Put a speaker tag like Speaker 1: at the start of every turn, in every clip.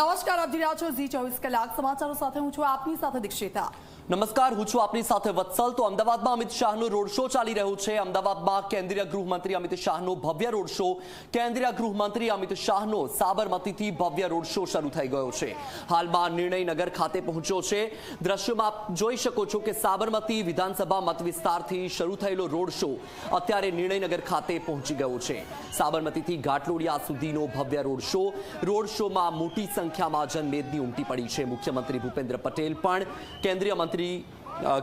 Speaker 1: નમસ્કાર, આપ જોઈ રહ્યા છો ઝી 24 કલાક સમાચારો સાથે હું છું આપની સાથે દીક્ષિતા।
Speaker 2: નમસ્કાર, હું છું આપની સાથે વત્સલ। તો અમદાવાદમાં અમિત શાહનો રોડ શો ચાલી રહ્યો છે। અમદાવાદમાં કેન્દ્રીય ગૃહમંત્રી અમિત શાહનો ભવ્ય રોડ શો। કેન્દ્રીય ગૃહમંત્રી અમિત શાહનો સાબરમતીથી ભવ્ય રોડ શો શરૂ થઈ ગયો છે। હાલમાં નિર્ણયનગર ખાતે પહોંચ્યો છે। દ્રશ્યોમાં આપ જોઈ શકો છો કે સાબરમતી વિધાનસભા મત વિસ્તારથી શરૂ થયેલો રોડ શો અત્યારે નિર્ણયનગર ખાતે પહોંચી ગયો છે। સાબરમતીથી ઘાટલોડિયા સુધીનો ભવ્ય રોડ શોમાં મોટી સંખ્યામાં જનમેદની ઉમટી પડી છે। મુખ્યમંત્રી ભૂપેન્દ્ર પટેલ પણ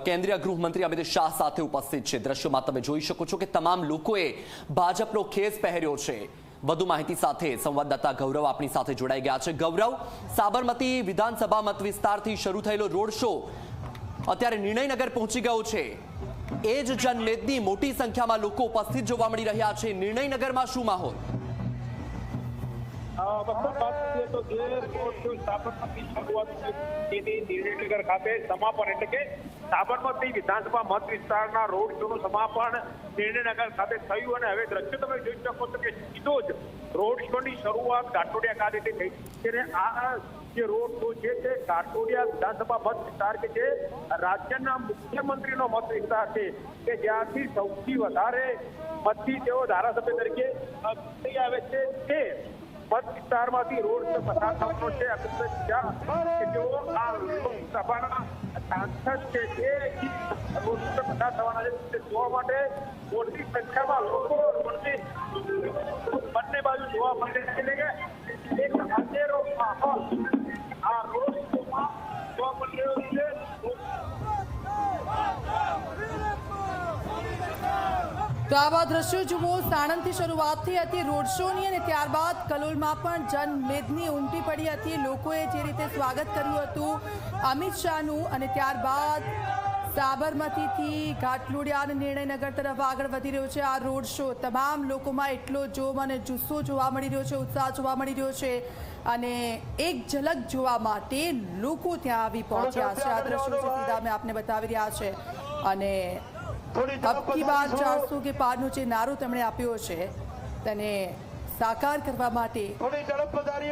Speaker 2: કેન્દ્રીય ગૃહમંત્રી અમિત શાહ સાથે ઉપસ્થિત છે। દ્રશ્યોમાં તમે જોઈ શકો છો કે તમામ લોકોએ ભાજપનો ખેસ પહેર્યો છે। વધુ માહિતી સાથે સંવાદદાતા ગૌરવ આપણી સાથે જોડાઈ ગયા છે। ગૌરવ, સાબરમતી વિધાનસભા મત વિસ્તારથી શરૂ થયેલો રોડ શો અત્યારે નિર્ણયનગર પહોંચી ગયો છે। એ જ જનમેદની મોટી સંખ્યામાં લોકો ઉપસ્થિત જોવા મળી રહ્યા છે। નિર્ણયનગરમાં શું માહોલ?
Speaker 3: નિર્ણયનગર ખાતે સમાપન એટલે કે સાબરમતી વિધાનસભા મત વિસ્તારના રોડ શોનું સમાપન નિર્ણયનગર ખાતે થયું અને હવે દ્રશ્યો તમે જોઈ શકો છો કે સીધો જ રોડ શોની શરૂઆત ઘાટલોડિયા ખાતેથી થઈ છે। આ જે રોડ શો છે તે ઘાટલોડિયા વિધાનસભા મત વિસ્તાર કે જે રાજ્યના મુખ્યમંત્રીનો મત વિસ્તાર છે કે જ્યાંથી સૌથી વધારે મતથી તેઓ ધારાસભ્ય તરીકે આવે છે તે મત વિસ્તારમાંથી રોડ શો પસાર થવાનો છે। તેઓ આ લોકસભાના સાંસદ છે તે રોડ શો પસાર થવાના છે તે જોવા માટે મોટી સંખ્યામાં લોકો બંને બાજુ જોવા મળે છે। એટલે કે એક અંધેરો માહોલ આ રોડ શોમાં જોવા મળી રહ્યો છે।
Speaker 1: તો આવા દ્રશ્યો જુઓ, સાણંદથી શરૂઆત થઈ હતી રોડ શોની અને ત્યારબાદ કલોલમાં પણ જનમેદની ઉમટી પડી હતી। લોકોએ જે રીતે સ્વાગત કર્યું હતું અમિત શાહનું અને ત્યારબાદ સાબરમતીથી ઘાટલોડિયા અને નિર્ણયનગર તરફ આગળ વધી રહ્યો છે આ રોડ શો। તમામ લોકોમાં એટલો જોમ અને જુસ્સો જોવા મળી રહ્યો છે, ઉત્સાહ જોવા મળી રહ્યો છે અને એક ઝલક જોવા માટે લોકો ત્યાં આવી પહોંચ્યા છે। આ દ્રશ્યો છે સીધા અમે આપને બતાવી રહ્યા છે અને અબકી બાર 400 કે પારનો જે નારો તેમણે આપ્યો છે તેને સાકાર કરવા માટે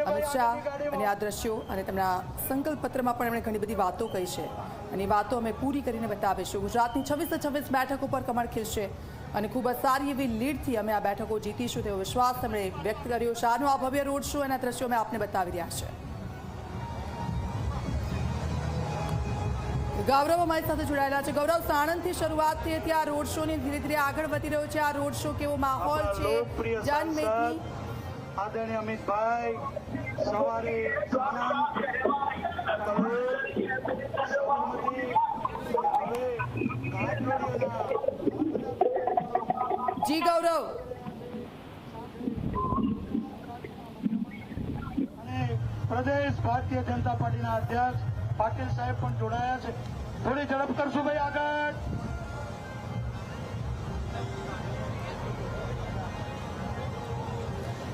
Speaker 1: અમિત શાહ અને આ દ્રશ્યો અને તેમના સંકલ્પ પત્રમાં પણ એમણે ઘણી બધી વાતો કહી છે અને એ વાતો અમે પૂરી કરીને બતાવીશું। ગુજરાતની 26 બેઠકો પર કમળ ખીલશે અને ખૂબ જ સારી એવી લીડથી અમે આ બેઠકો જીતીશું તેવો વિશ્વાસ તેમણે વ્યક્ત કર્યો છે। આનો આ ભવ્ય રોડ શો અને દ્રશ્યો અમે આપને બતાવી રહ્યા છે। ગૌરવ અમારી સાથે જોડાયેલા છે। ગૌરવ, સાણંદથી શરૂઆત થઈ હતી આ રોડ શોની, ધીરે ધીરે આગળ વધી રહ્યો છે આ રોડ શો, કેવો માહોલ છે? જનમેદની
Speaker 4: આદરણીય અમિતભાઈ સવારે
Speaker 1: જી ગૌરવ,
Speaker 4: અને પ્રદેશ ભારતીય જનતા પાર્ટીના અધ્યક્ષ પાટીલ સાહેબ પણ જોડાયા છે। થોડી ઝડપ કરશું ભાઈ આગળ।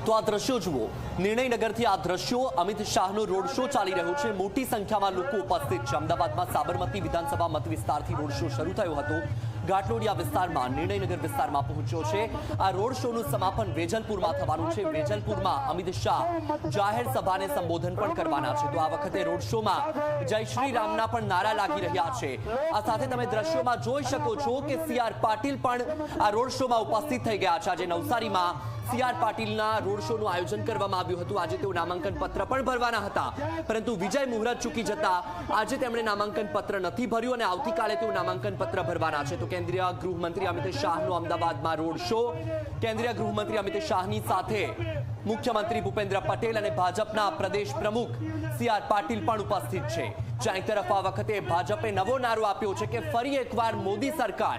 Speaker 2: તો આ દ્રશ્યો જુઓ, નિર્ણયનગરથી આ દ્રશ્યો અમિત શાહનો રોડ શો ચાલી રહ્યો છે। મોટી સંખ્યામાં લોકો ઉપસ્થિત છે। અમદાવાદમાં સાબરમતી વિધાનસભા મત વિસ્તારથી રોડ શો શરૂ થયો હતો। ઘાટલોડિયા વિસ્તારમાં નિર્ણયનગર વિસ્તારમાં પહોંચ્યો છે। આ રોડ શોનું સમાપન વેજલપુરમાં થવાનું છે। વેજલપુરમાં અમિત શાહ જાહેર સભાને સંબોધન પણ કરવાના છે। તો આ વખતે રોડ શોમાં જય શ્રી રામના પણ નારા લાગી રહ્યા છે। આ સાથે તમે દ્રશ્યોમાં જોઈ શકો છો કે CR પાટીલ પણ આ રોડ શોમાં ઉપસ્થિત થઈ ગયા છે। આજે નવસારીમાં CR પાટીલના રોડ શોનું આયોજન કરવામાં આવ્યું હતું। આજે તેઓ નામાંકન પત્ર પણ ભરવાના હતા, પરંતુ વિજય મુહૂર્ત ચૂકી જતા આજે તેમણે નામાંકન પત્ર નથી ભર્યું અને આવતીકાલે તેઓ નામાંકન પત્ર ભરવાના છે। તો કેન્દ્રીય ગૃહમંત્રી અમિત શાહનો અમદાવાદમાં રોડ શો, કેન્દ્રીય ગૃહમંત્રી અમિત શાહની સાથે મુખ્યમંત્રી ભૂપેન્દ્ર પટેલ અને ભાજપના પ્રદેશ પ્રમુખ CR પાટીલ પણ ઉપસ્થિત છે। જ્યાં એક તરફ આ વખતે ભાજપે નવો નારો આપ્યો છે કે ફરી એકવાર મોદી સરકાર,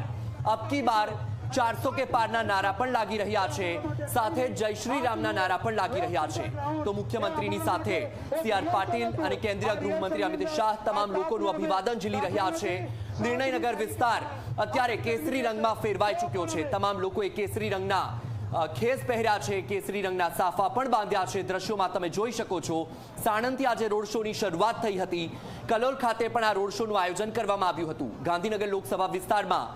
Speaker 2: અબકી બાર 400 કે પારના નારા પણ લાગી રહ્યા છે, સાથે જય શ્રી રામના નારા પણ લાગી રહ્યા છે। તો મુખ્યમંત્રીની સાથે CR પાટીલ અને કેન્દ્રીય ગૃહમંત્રી અમિત શાહ તમામ લોકોનું અભિવાદન ઝીલી રહ્યા છે। નિર્ણયનગર વિસ્તાર અત્યારે કેસરી રંગમાં ફેરવાઈ ચૂક્યો છે। તમામ લોકોએ કેસરી રંગના ખેસ પહેર્યા છે, કેસરી રંગના સાફા પણ બાંધ્યા છે। દ્રશ્યોમાં તમે જોઈ શકો છો સાણંદથી આજે રોડ શોની શરૂઆત થઈ હતી। કલોલ ખાતે પણ આ રોડ શોનું આયોજન કરવામાં આવ્યું હતું। ગાંધીનગર લોકસભા વિસ્તારમાં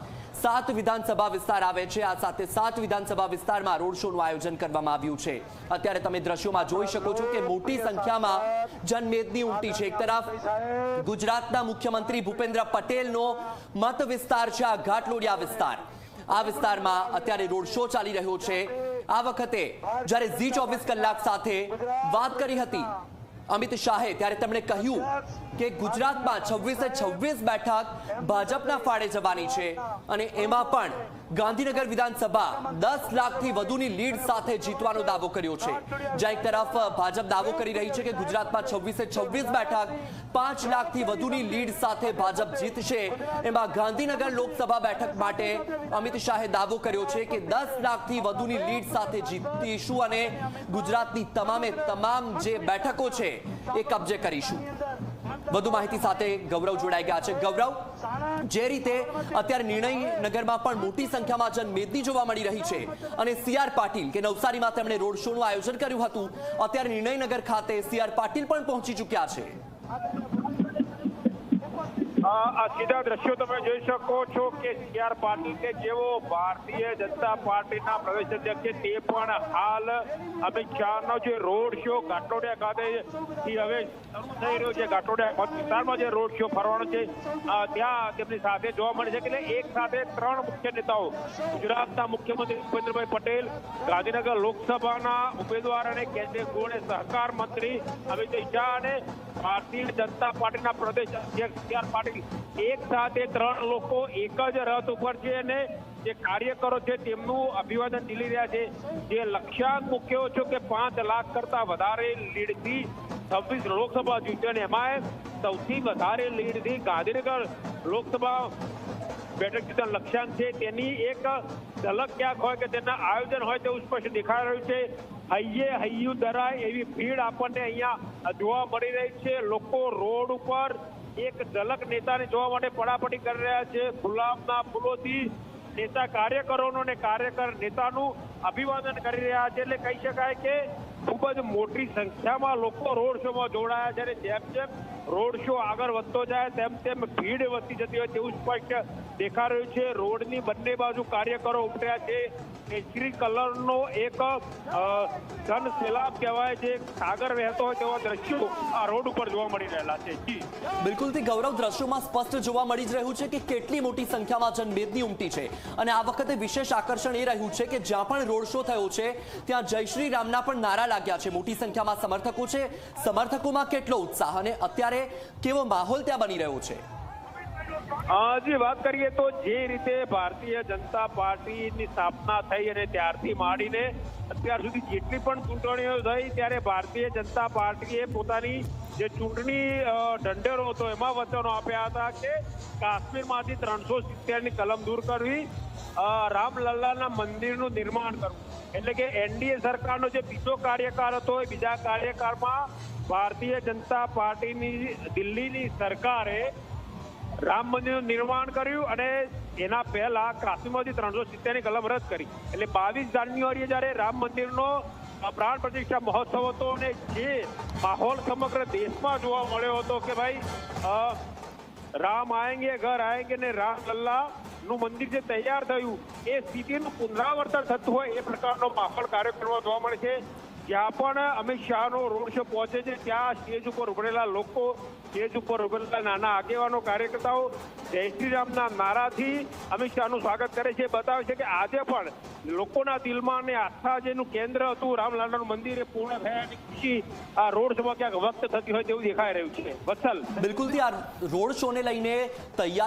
Speaker 2: 7 વિધાનસભા વિસ્તાર આવે છે। આ સાથે 7 વિધાનસભા વિસ્તારમાં રોડ શોનું આયોજન કરવામાં આવ્યું છે। અત્યારે તમે દ્રશ્યોમાં જોઈ શકો છો કે મોટી સંખ્યામાં જનમેદની ઉમટી છે। એક તરફ ગુજરાતના મુખ્યમંત્રી ભૂપેન્દ્ર પટેલનો મત વિસ્તાર છે આ ઘાટલોડિયા વિસ્તાર। આ વિસ્તારમાં અત્યારે રોડ શો ચાલી રહ્યો છે। આ વખતે જ્યારે ઝી 24 કલાક સાથે વાત કરી હતી અમિત શાહે, ત્યારે તેમણે કહ્યું કે ગુજરાતમાં 26 બેઠક ભાજપના ફાળે જવાની છે અને એમાં પણ ગાંધીનગર વિધાનસભા 10 લાખથી વધુની લીડ સાથે જીતવાનો દાવો કર્યો છે। જ્યાં એક તરફ ભાજપ દાવો કરી રહી છે કે ગુજરાતમાં 26 બેઠક 5 લાખથી વધુની લીડ સાથે ભાજપ જીતશે, એમાં ગાંધીનગર લોકસભા બેઠક માટે અમિત શાહે દાવો કર્યો છે કે 10 લાખથી વધુની લીડ સાથે જીતીશું અને ગુજરાતની તમામે તમામ જે બેઠકો છે એ કબજે કરીશું। વધુ માહિતી સાથે ગૌરવ જોડાઈ ગયા છે। ગૌરવ, જે રીતે અત્યારે નિર્ણયનગરમાં પણ મોટી સંખ્યામાં જનમેદની જોવા મળી રહી છે અને CR પાટીલ કે નવસારીમાં તેમણે રોડ શોનું આયોજન કર્યું હતું, અત્યારે નિર્ણયનગર ખાતે CR પાટીલ પણ પહોંચી ચૂક્યા છે।
Speaker 3: આ સીધા દ્રશ્યો તમે જોઈ શકો છો કે CR પાટીલ કે જેઓ ભારતીય જનતા પાર્ટીના પ્રદેશ અધ્યક્ષ છે તે પણ હાલ અમિત શાહનો જે રોડ શો ઘાટલોડિયા ખાતેથી હવે શરૂ થઈ રહ્યો છે। ઘાટલોડિયા મત વિસ્તારમાં જે રોડ શો ફરવાનો છે ત્યાં તેમની સાથે જોવા મળે છે કે એક સાથે 3 મુખ્ય નેતાઓ, ગુજરાતના મુખ્યમંત્રી ભૂપેન્દ્રભાઈ પટેલ, ગાંધીનગર લોકસભાના ઉમેદવાર અને કેન્દ્રીય ગૃહ અને સહકાર મંત્રી અમિત શાહ અને ભારતીય જનતા પાર્ટીના પ્રદેશ અધ્યક્ષ CR પાટીલ એક સાથે 3 લોકો એક જ રથ ઉપર છે અને જે કાર્યકરો છે તેમનું અભિવાદન ઝીલી રહ્યા છે। જે લક્ષ્યાંક મૂક્યો છે કે 5 લાખ કરતા વધારે લીડથી 26 લોકસભા જીત્યો અને એમાં સૌથી વધારે લીડથી ગાંધીનગર લોકસભા બેઠક જીતવાનો લક્ષ્યાંક છે, તેની એક ઝલક ક્યાંક હોય કે તેના આયોજન હોય તેવું સ્પષ્ટ દેખાઈ રહ્યું છે। હૈયું ધરાય એવી ભીડ આપણને અહીંયા જોવા મળી રહી છે। લોકો રોડ ઉપર એક ઝલક નેતાને જોવા માટે પડાપડી કરી રહ્યા છે। ગુલાબના ફૂલોથી નેતા કાર્યકરોનું અને કાર્યકર નેતાનું અભિવાદન કરી રહ્યા છે। એટલે કહી શકાય કે ખૂબ જ મોટી સંખ્યામાં લોકો રોડ શોમાં જોડાયા છે અને જેમ જેમ રોડ શો આગળ વધતો જાય તેમ તેમ ભીડ વધતી જતી હોય તેવું સ્પષ્ટ દેખાઈ રહ્યું છે। રોડની બંને બાજુ કાર્યકરો ઉમટ્યા છે। કેસરી કલરનો એક જન સૈલાબ કહેવાય છે, સાગર વહેતો હોય તેવા દ્રશ્યો આ રોડ ઉપર જોવા મળી રહેલા છે।
Speaker 2: બિલકુલથી ગૌરવ, દ્રશ્યોમાં સ્પષ્ટ જોવા મળી જ રહ્યું છે કે કેટલી મોટી સંખ્યામાં જનમેદની ઉમટી છે અને આ વખતે વિશેષ આકર્ષણ એ રહ્યું છે કે જ્યાં પણ રોડ શો થયો છે ત્યાં જય શ્રી રામના પણ નારા લાગ્યા છે। મોટી સંખ્યામાં સમર્થકો છે, સમર્થકોમાં કેટલો ઉત્સાહ અને અત્યારે કેવો માહોલ ત્યાં બની રહ્યો છે?
Speaker 3: જી, વાત કરીએ તો જે રીતે ભારતીય જનતા પાર્ટીની સ્થાપના થઈ અને ત્યારથી માંડીને અત્યાર સુધી જેટલી પણ ચૂંટણીઓ થઈ ત્યારે ભારતીય જનતા પાર્ટીએ પોતાની જે ચૂંટણી ઢંઢેરો હતો એમાં વચનો આપ્યા હતા કે કાશ્મીરમાંથી 370ની કલમ દૂર કરવી, રામલલ્લાના મંદિરનું નિર્માણ કરવું। એટલે કે NDA સરકારનો જે બીજો કાર્યકાળ હતો એ બીજા કાર્યકાળમાં ભારતીય જનતા પાર્ટીની દિલ્હીની સરકારે રામ મંદિરનું નિર્માણ કર્યું અને એના પહેલા કાશ્મીરમાંથી 370ની કલમ રદ કરી। એટલે 22 જાન્યુઆરીએ જ્યારે રામ મંદિરનો પ્રાણ પ્રતિષ્ઠા મહોત્સવ હતો અને જે માહોલ સમગ્ર દેશમાં જોવા મળ્યો હતો કે ભાઈ રામ આએંગે ઘર આએંગે ને રામલલ્લા નું મંદિર જે તૈયાર થયું એ સ્થિતિનું પુનરાવર્તન થતું હોય એ પ્રકારનો માહોલ કાર્યક્રમમાં જોવા મળે છે। જ્યાં પણ અમિત શાહનો રોડ શો પહોંચે છે ત્યાં સ્ટેજ ઉપર ઉભરેલા લોકો, સ્ટેજ ઉપર ઉભરેલા નાના આગેવાનો, કાર્યકર્તાઓ જય શ્રી રામના નારાથી અમિત શાહનું સ્વાગત કરે છે। બતાવે છે કે આજે પણ લોકોના દિલમાં અને આસ્થા જેનું કેન્દ્ર હતું રામલલ્લાનું મંદિર એ પૂર્ણ થયાની ખુશી આ રોડ શોમાં ક્યાંક વ્યક્ત થતી હોય તેવું દેખાઈ રહ્યું છે। વત્સલ,
Speaker 2: બિલકુલથી આ રોડ શોને લઈને તૈયારી